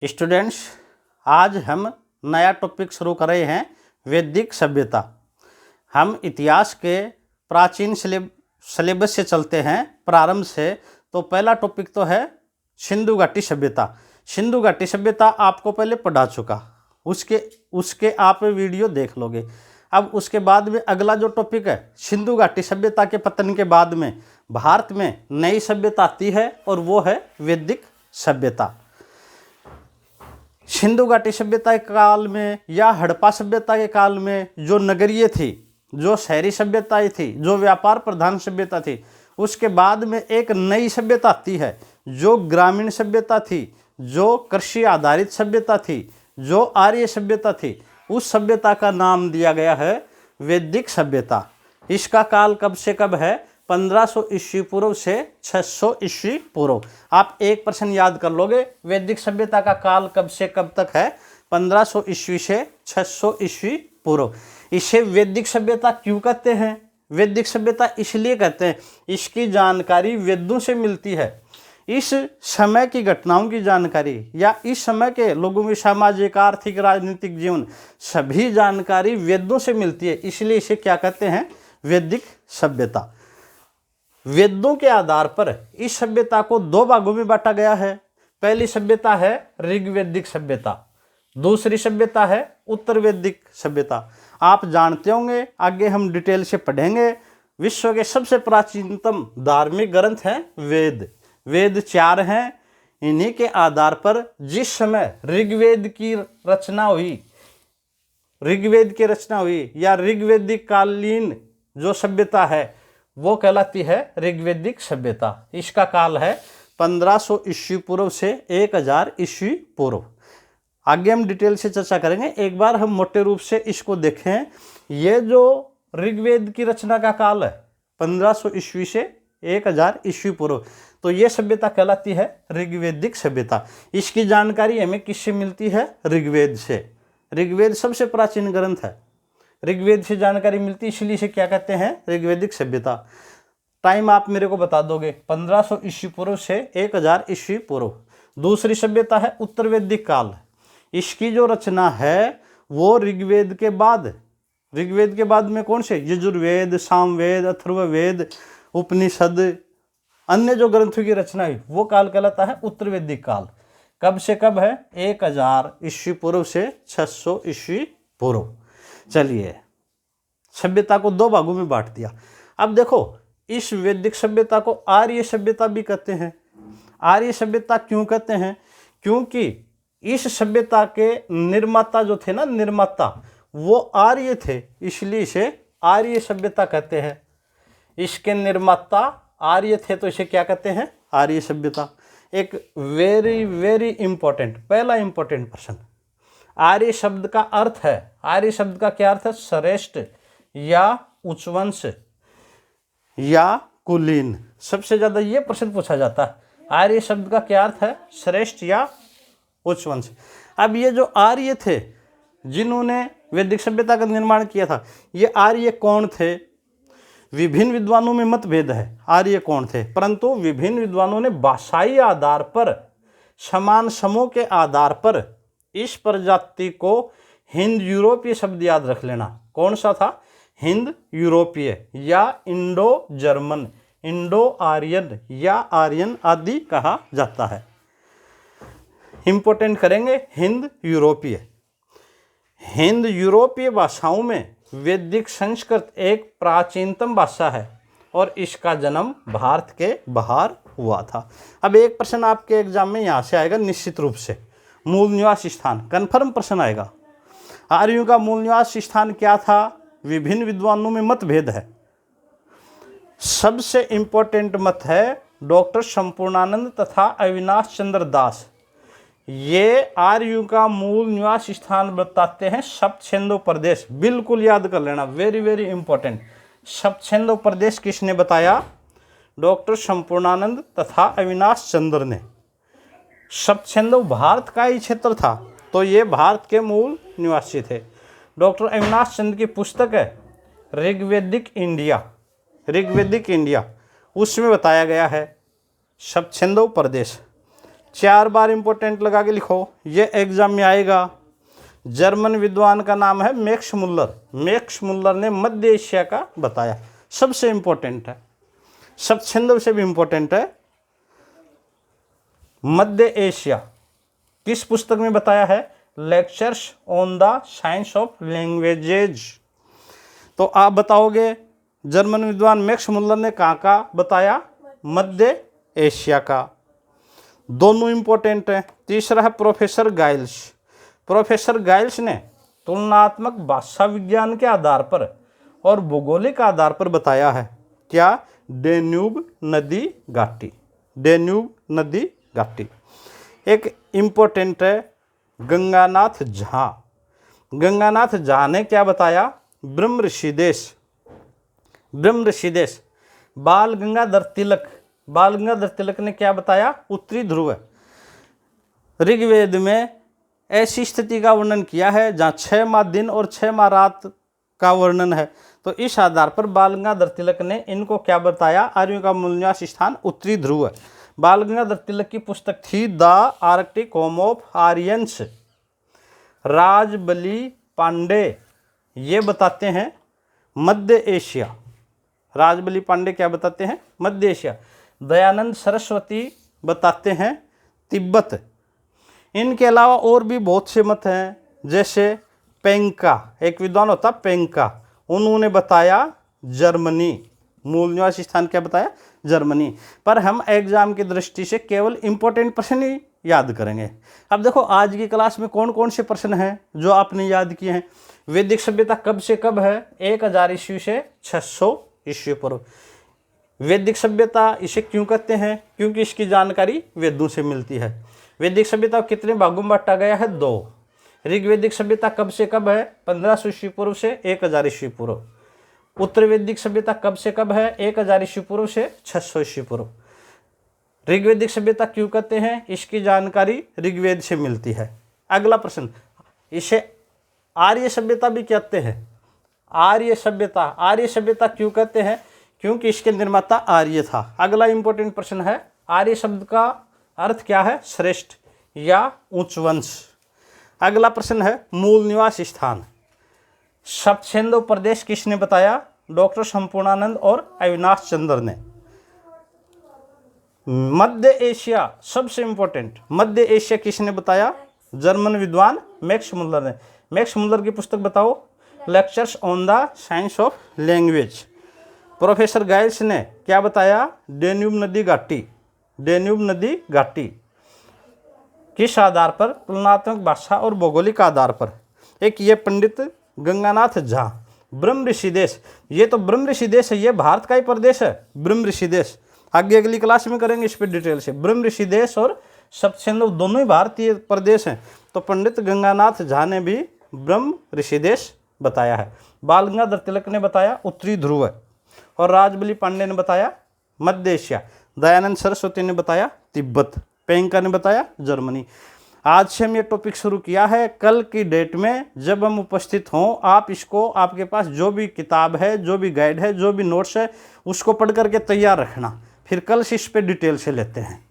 Students, आज हम नया टॉपिक शुरू कर रहे हैं, वैदिक सभ्यता। हम इतिहास के प्राचीन सिलेबस से चलते हैं प्रारंभ से। तो पहला टॉपिक तो है सिंधु घाटी सभ्यता। सिंधु घाटी सभ्यता आपको पहले पढ़ा चुका, उसके आप वीडियो देख लोगे। अब उसके बाद में अगला जो टॉपिक है, सिंधु घाटी सभ्यता के पतन के बाद में भारत में नई सभ्यता आती है और वो है वैदिक सभ्यता। सिंधु घाटी सभ्यता के काल में या हड़प्पा सभ्यता के काल में जो नगरीय थी, जो शहरी सभ्यताएं थी, जो व्यापार प्रधान सभ्यता थी, उसके बाद में एक नई सभ्यता आती है जो ग्रामीण सभ्यता थी, जो कृषि आधारित सभ्यता थी, जो आर्य सभ्यता थी। उस सभ्यता का नाम दिया गया है वैदिक सभ्यता। इसका काल कब से कब है? 1500 ईस्वी पूर्व से 600 ईस्वी पूर्व। आप 1% याद कर लोगे, वैदिक सभ्यता का काल कब से कब तक है? 1500 ईस्वी से 600 ईस्वी पूर्व। इसे वैदिक सभ्यता क्यों कहते हैं? वैदिक सभ्यता इसलिए कहते हैं, इसकी जानकारी वेदों से मिलती है। इस समय की घटनाओं की जानकारी या इस समय के लोगों की सामाजिक, आर्थिक, राजनीतिक जीवन, सभी जानकारी वेदों से मिलती है। इसलिए इसे क्या कहते हैं? वैदिक सभ्यता। वेदों के आधार पर इस सभ्यता को दो भागों में बांटा गया है। पहली सभ्यता है ऋग्वैदिक सभ्यता, दूसरी सभ्यता है उत्तर वैदिक सभ्यता। आप जानते होंगे, आगे हम डिटेल से पढ़ेंगे। विश्व के सबसे प्राचीनतम धार्मिक ग्रंथ हैं वेद। वेद 4 हैं। इन्हीं के आधार पर जिस समय ऋग्वेद की रचना हुई या ऋग्वैदिक कालीन जो सभ्यता है वो कहलाती है ऋग्वैदिक सभ्यता। इसका काल है 1500 ईस्वी पूर्व से 1000 ईस्वी पूर्व। आगे हम डिटेल से चर्चा करेंगे। एक बार हम मोटे रूप से इसको देखें। ये जो ऋग्वेद की रचना का काल है 1500 ईस्वी से 1000 ईस्वी पूर्व, तो ये सभ्यता कहलाती है ऋग्वैदिक सभ्यता। इसकी जानकारी हमें किससे मिलती है? ऋग्वेद से। ऋग्वेद सबसे प्राचीन ग्रंथ है, ऋग्वेद से जानकारी मिलती है, इसलिए इसे क्या कहते हैं? ऋग्वैदिक सभ्यता। टाइम आप मेरे को बता दोगे, 1500 ईस्वी पूर्व से 1000 ईस्वी पूर्व। दूसरी सभ्यता है उत्तर वैदिक काल। इसकी जो रचना है वो ऋग्वेद के बाद में कौन से? यजुर्वेद, सामवेद, अथर्ववेद, उपनिषद, अन्य जो ग्रंथों की रचना हुई वो काल कहलाता है उत्तर वैदिक काल। कब से कब है? 1000 ईस्वी पूर्व से 600 ईस्वी पूर्व। चलिए, सभ्यता को दो भागों में बांट दिया। अब देखो, इस वैदिक सभ्यता को आर्य सभ्यता भी कहते हैं। आर्य सभ्यता क्यों कहते हैं? क्योंकि इस सभ्यता के निर्माता जो थे ना, वो आर्य थे, इसलिए इसे आर्य सभ्यता कहते हैं। इसके निर्माता आर्य थे, तो इसे क्या कहते हैं? आर्य सभ्यता। एक वेरी वेरी इंपॉर्टेंट, पहला इंपॉर्टेंट प्रश्न, आर्य शब्द का अर्थ है, आर्य शब्द का क्या अर्थ है? श्रेष्ठ या उच्चवंश या कुलीन। सबसे ज्यादा ये प्रश्न पूछा जाता है, आर्य शब्द का क्या अर्थ है? श्रेष्ठ या उच्चवंश। अब ये जो आर्य थे जिन्होंने वैदिक सभ्यता का निर्माण किया था, ये आर्य कौन थे? विभिन्न विद्वानों में मतभेद है आर्य कौन थे, परंतु विभिन्न विद्वानों ने भाषाई आधार पर, समान समूह के आधार पर इस प्रजाति को हिंद यूरोपीय शब्द याद रख लेना। कौन सा था? हिंद यूरोपीय या इंडो जर्मन, इंडो आर्यन या आर्यन आदि कहा जाता है। इंपोर्टेंट करेंगे हिंद यूरोपीय। हिंद यूरोपीय भाषाओं में वैदिक संस्कृत एक प्राचीनतम भाषा है और इसका जन्म भारत के बाहर हुआ था। अब एक प्रश्न आपके एग्जाम में यहाँ से आएगा निश्चित रूप से, मूल निवास स्थान, कन्फर्म प्रश्न आएगा। आर्यों का मूल निवास स्थान क्या था? विभिन्न विद्वानों में मतभेद है। सबसे इंपॉर्टेंट मत है डॉक्टर संपूर्णानंद तथा अविनाश चंद्र दास। ये आर्यों का मूल निवास स्थान बताते हैं सप्तसिंधु प्रदेश। बिल्कुल याद कर लेना, वेरी वेरी इंपॉर्टेंट। सप्तसिंधु प्रदेश किसने बताया? डॉक्टर संपूर्णानंद तथा अविनाश चंद्र ने। सप्तसिंधु भारत का ही क्षेत्र था, तो ये भारत के मूल निवासी थे। डॉक्टर अविनाश चंद्र की पुस्तक है ऋग्वैदिक इंडिया, उसमें बताया गया है सप्तसिंधु प्रदेश 4 बार इंपॉर्टेंट लगा के लिखो, ये एग्जाम में आएगा। जर्मन विद्वान का नाम है मैक्स मुल्लर। मैक्स मुल्लर ने मध्य एशिया का बताया, सबसे इंपॉर्टेंट है, शब्दछंद से भी इंपॉर्टेंट है। मध्य एशिया किस पुस्तक में बताया है? Lectures on the science of languages. तो आप बताओगे जर्मन विद्वान मैक्स मुल्लर ने कहाँ का बताया? मध्य एशिया का। दोनों इंपॉर्टेंट है। तीसरा है प्रोफेसर गाइल्स। प्रोफेसर गाइल्स ने तुलनात्मक भाषा विज्ञान के आधार पर और भौगोलिक आधार पर बताया है क्या? डेन्यूब नदी घाटी। डेन्यूब नदी घाटी। एक इम्पोर्टेंट है गंगानाथ झा। गंगानाथ झा ने क्या बताया? ब्रह्म ऋषिदेश। ब्रह्म ऋषिदेश। बाल गंगाधर तिलक। बाल गंगाधर तिलक ने क्या बताया? उत्तरी ध्रुव। ऋग्वेद में ऐसी स्थिति का वर्णन किया है जहाँ 6 माह दिन और 6 माह रात का वर्णन है। तो इस आधार पर बाल गंगाधर तिलक ने इनको क्या बताया? आर्यों का मूल निवास स्थान उत्तरी ध्रुव है। बाल गंगाधर तिलक की पुस्तक थी the Arctic home of Aryans. Rajbali Pandey ये बताते हैं मध्य एशिया। राजबली पांडे क्या बताते हैं? मध्य एशिया। दयानंद सरस्वती बताते हैं तिब्बत। इनके अलावा और भी बहुत से मत हैं, जैसे पेंका, एक विद्वान होता पेंका, उन्होंने बताया जर्मनी। मूल निवास स्थान क्या बताया? जर्मनी। पर हम एग्जाम की दृष्टि से केवल इंपॉर्टेंट प्रश्न ही याद करेंगे। अब देखो आज की क्लास में कौन कौन से प्रश्न हैं जो आपने याद किए हैं। वैदिक सभ्यता कब से कब है? 1000 ईस्वी से 600 ईस्वी पूर्व। वैदिक सभ्यता इसे क्यों कहते हैं? क्योंकि इसकी जानकारी वेदों से मिलती है। वैदिक सभ्यता कितने भागों में बांटा गया है? 2। ऋग्वैदिक सभ्यता कब से कब है? 1500 ईस्वी पूर्व से 1000 ईस्वी पूर्व। उत्तर वैदिक सभ्यता कब से कब है? 1000 ईस्वी पूर्व से 600 ईस्वी पूर्व। ऋग्वैदिक सभ्यता क्यों कहते हैं? इसकी जानकारी ऋग्वेद से मिलती है। अगला प्रश्न, इसे आर्य सभ्यता भी कहते हैं। आर्य सभ्यता, आर्य सभ्यता क्यों कहते हैं? क्योंकि इसके निर्माता आर्य था। अगला इंपॉर्टेंट प्रश्न है, आर्य शब्द का अर्थ क्या है? श्रेष्ठ या उच्च वंश। अगला प्रश्न है मूल निवास स्थान। शब्दछंद प्रदेश किसने बताया? डॉक्टर संपूर्णानंद और अविनाश चंद्र ने। मध्य एशिया सबसे इंपॉर्टेंट, मध्य एशिया किसने बताया? जर्मन विद्वान मैक्स मुल्लर ने। मैक्स मुल्लर की पुस्तक बताओ, lectures on the science of language. Professor Giles ने क्या बताया? डेन्यूब नदी घाटी। डेन्यूब नदी घाटी। किस आधार पर? तुलनात्मक भाषा और भौगोलिक आधार पर। एक ये पंडित गंगानाथ झा, ब्रह्म ऋषिदेश, ये तो ब्रह्म ऋषिदेश है, ये भारत का ही प्रदेश है ब्रह्म ऋषिदेश। आगे अगली क्लास में करेंगे इस पर डिटेल से। ब्रह्म ऋषिदेश और शब्दछंद दोनों ही भारतीय प्रदेश हैं। तो पंडित गंगानाथ झा ने भी ब्रह्म ऋषिदेश बताया है। बाल गंगाधर तिलक ने बताया उत्तरी ध्रुव है, और राजबली पांडे ने बताया मध्य एशिया। दयानंद सरस्वती ने बताया तिब्बत। पेंका ने बताया जर्मनी। आज से हम ये टॉपिक शुरू किया है। कल की डेट में जब हम उपस्थित हों, आप इसको, आपके पास जो भी किताब है, जो भी गाइड है, जो भी नोट्स है, उसको पढ़ करके तैयार रखना। फिर कल से इस पे डिटेल से लेते हैं।